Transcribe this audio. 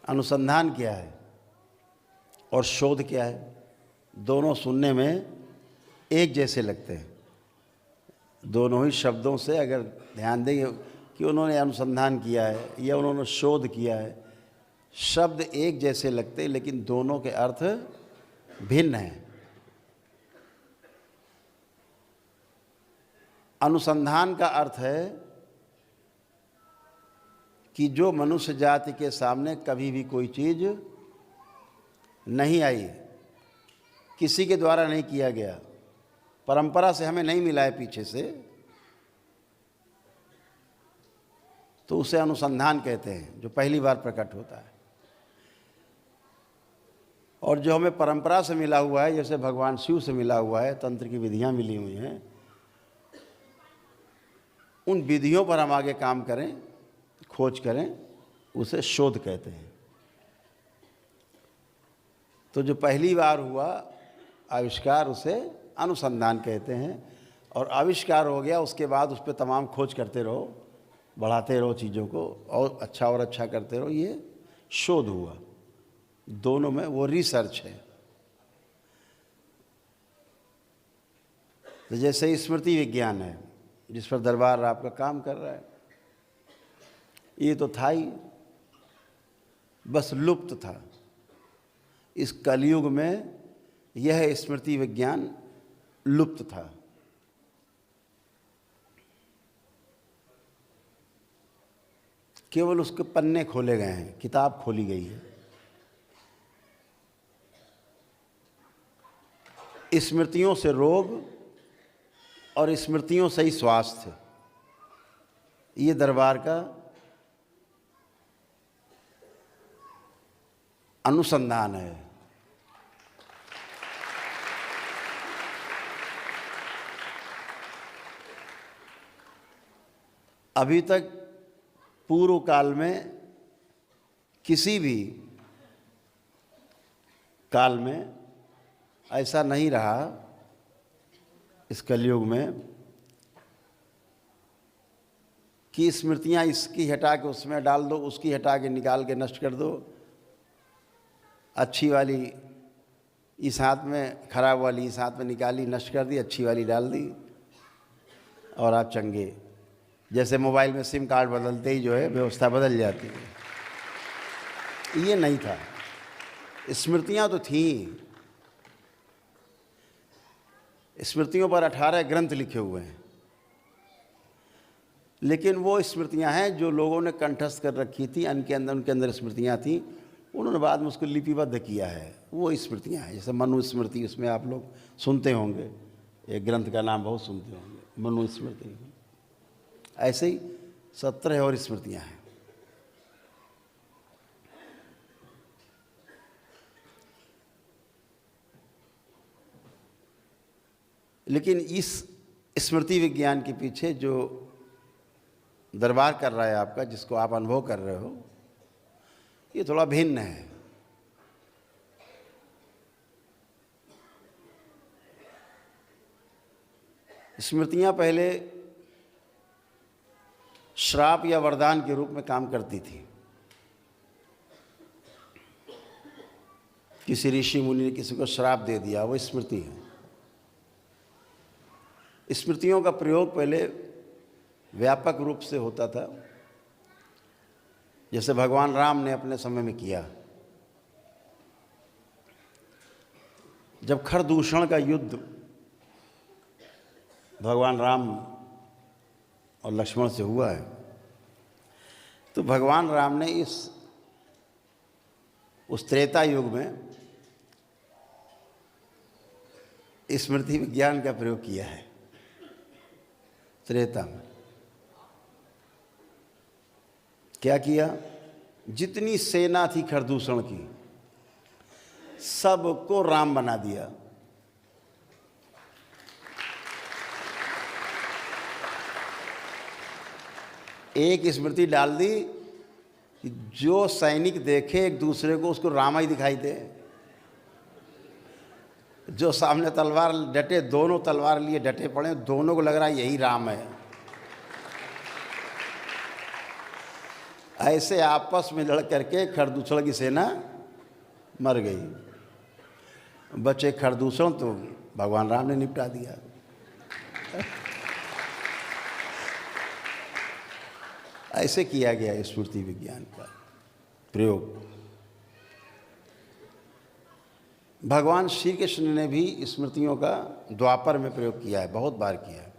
अनुसंधान क्या है और शोध क्या है, दोनों सुनने में एक जैसे लगते हैं। दोनों ही शब्दों से अगर ध्यान देंगे कि उन्होंने अनुसंधान किया है या उन्होंने शोध किया है, शब्द एक जैसे लगते हैं लेकिन दोनों के अर्थ भिन्न हैं। अनुसंधान का अर्थ है कि जो मनुष्य जाति के सामने कभी भी कोई चीज़ नहीं आई, किसी के द्वारा नहीं किया गया, परंपरा से हमें नहीं मिला है पीछे से, तो उसे अनुसंधान कहते हैं, जो पहली बार प्रकट होता है। और जो हमें परंपरा से मिला हुआ है, जैसे भगवान शिव से मिला हुआ है, तंत्र की विधियां मिली हुई हैं, उन विधियों पर हम आगे काम करें, खोज करें, उसे शोध कहते हैं। तो जो पहली बार हुआ आविष्कार, उसे अनुसंधान कहते हैं। और आविष्कार हो गया, उसके बाद उस पर तमाम खोज करते रहो, बढ़ाते रहो चीज़ों को, और अच्छा करते रहो, ये शोध हुआ। दोनों में वो रिसर्च है। तो जैसे स्मृति विज्ञान है जिस पर दरबार आपका काम कर रहा है, ये तो था ही, बस लुप्त था। इस कलयुग में यह स्मृति विज्ञान लुप्त था। केवल उसके पन्ने खोले गए हैं, किताब खोली गई है। स्मृतियों से रोग और स्मृतियों से ही स्वास्थ्य, ये दरबार का अनुसंधान है। अभी तक पूर्व काल में किसी भी काल में ऐसा नहीं रहा, इस कलयुग में, कि स्मृतियाँ इसकी हटा के उसमें डाल दो, उसकी हटा के निकाल के नष्ट कर दो, अच्छी वाली इस हाथ में, खराब वाली इस हाथ में निकाली, नष्ट कर दी, अच्छी वाली डाल दी और आप चंगे। जैसे मोबाइल में सिम कार्ड बदलते ही जो है व्यवस्था बदल जाती है, ये नहीं था। स्मृतियाँ तो थीं, स्मृतियों पर 18 ग्रंथ लिखे हुए हैं, लेकिन वो स्मृतियाँ हैं जो लोगों ने कंठस्थ कर रखी थी, उनके अंदर स्मृतियाँ थीं, उन्होंने बाद में उसको लिपिबद्ध किया है, वो स्मृतियाँ हैं। जैसे मनु स्मृति, उसमें आप लोग सुनते होंगे, एक ग्रंथ का नाम बहुत सुनते होंगे, मनु स्मृति। ऐसे ही 17 और स्मृतियाँ हैं। लेकिन इस स्मृति विज्ञान के पीछे जो दरबार कर रहा है आपका, जिसको आप अनुभव कर रहे हो, ये थोड़ा भिन्न है। स्मृतियाँ पहले श्राप या वरदान के रूप में काम करती थी। किसी ऋषि मुनि ने किसी को श्राप दे दिया, वो स्मृति है। स्मृतियों का प्रयोग पहले व्यापक रूप से होता था, जैसे भगवान राम ने अपने समय में किया। जब खरदूषण का युद्ध भगवान राम और लक्ष्मण से हुआ है, तो भगवान राम ने उस त्रेता युग में स्मृति विज्ञान का प्रयोग किया है। त्रेता में क्या किया? जितनी सेना थी खरदूषण की, सबको राम बना दिया। एक स्मृति डाल दी कि जो सैनिक देखे एक दूसरे को, उसको राम ही दिखाई दे। जो सामने तलवार डटे, दोनों तलवार लिए डटे पड़े, दोनों को लग रहा है यही राम है। ऐसे आपस में लड़ करके खरदूषण की सेना मर गई। बचे खरदूषण तो भगवान राम ने निपटा दिया। ऐसे किया गया स्मृति विज्ञान का प्रयोग। भगवान श्री कृष्ण ने भी स्मृतियों का द्वापर में प्रयोग किया है, बहुत बार किया है।